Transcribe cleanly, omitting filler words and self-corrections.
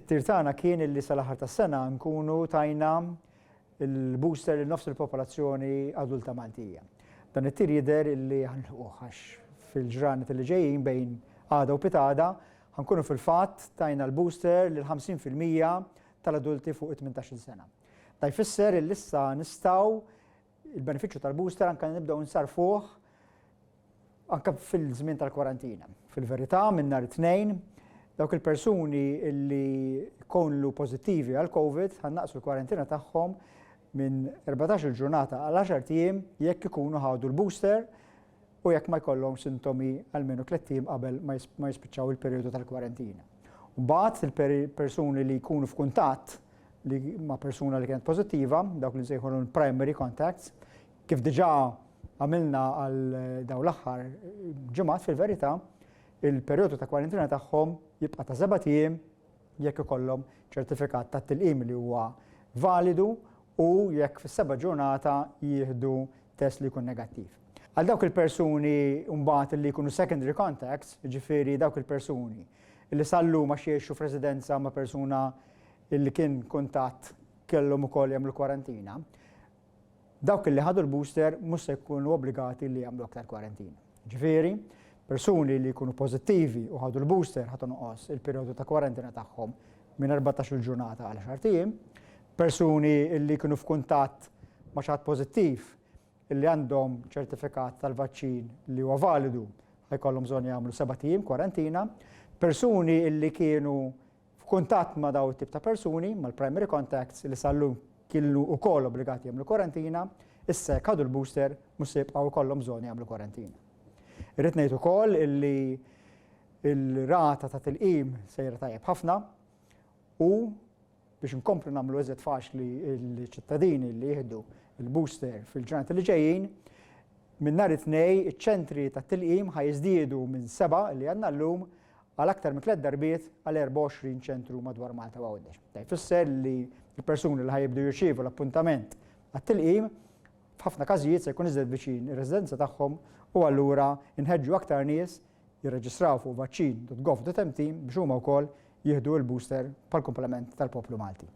it-tir tagħna kien illi sal-aħħar tas-sena nkunu tajna il-booster lil nofs il-popolazzjoni adulta Maltija. Dan it-tir jidher illi għax fil-ġranet li ġejjin bejn għada u pitada ħankunu fil-fatt tajna l-booster lil 50% tal-adulti fuq 18 sena. Da jfisser illi issa nistgħu il-benefiċċju tal-booster anke nibdew nsarfuh anke fil-żmien tal-kwarantina. Fil-verità minn nhar it-tnejn dawk il-persuni illi jkunu pożittivi għal COVID ħannaqsu l-kwarantina tagħhom minn 14 ġurnata għal 10 ijiem jekk ikunu ħadu l-booster u jekk ma jkollhom sintomi almenu 3 ijiem qabel ma jispiċċaw il-perjodu tal-kwarantina. Mbagħad il-persuni li jkunu f'kuntatt ma' persuna li kienet pożittiva, dawk li nsejħulhom primary contacts, kif diġà għamilna għal dawn l-aħħar ġimgħat fil-verità, il-perjodu ta' kwarantina tagħhom jibqa' ta' 7 ijiem jekk ikollhom ċertifikat ta' tilqim li huwa validu u jekk fis-7 ġurnata jieħdu test li jkun negattiv. Għal dawk il-persuni mbagħad li jkunu secondary contacts, jiġifieri dawk il-persuni li sallu ma xiexu f'residenza ma' persuna illi kien kuntatt kellhom ukoll jagħmlu kwarantina, dawk li ħadu l-booster mhux se jkunu obbligati li jagħmlu aktar kwarantina. Ġifieri, persuni li jkunu pożittivi u ħadu l-booster ħadu noqos il-perjodu ta' kwarantina tagħhom minn 14 ġurnata għal 10 ijiem, persuni li jkunu f'kuntatt ma' xi ħadd pożittiv illi għandhom ċertifikat tal-vaċċin li huwa validu ħajkollhom bżonn jagħmlu 7 ijiem kwarantina, persuni li kienu f'kuntatt ma' daw it-tip ta' persuni, mal-primary contacts li sallu kienu wkoll obbligati jagħmlu kwarantina, issa jekk ħadu l-booster mhux se jibqgħu jkollhom bżonn jagħmlu kwarantina. Irrid ngħid ukoll illi il-rata ta' tilqim sejra tajjeb ħafna u biex inkomplu nagħmlu eżed faċli l-ċittadini li jieħdu il-booster fil-ġranet li ġejjin, minn nhar it-tnejn iċ-ċentri ta' tilqim ħajżdiedu minn 7 li għandna llum għal aktar minn 3 darbiet għal 24 ċentru madwar Malta u Għawdex. Da jfisser li l-persuni li ħajibdu jirċievu l-appuntament għat-tilqim f'ħafna każijiet se jkun iżjed viċin ir-residenza tagħhom u allura inħeġġu aktar nies jirreġistraw fuq vaċċin.gov.mt biex huma wkoll jieħdu l-booster bħall-komplement tal-poplu Malti.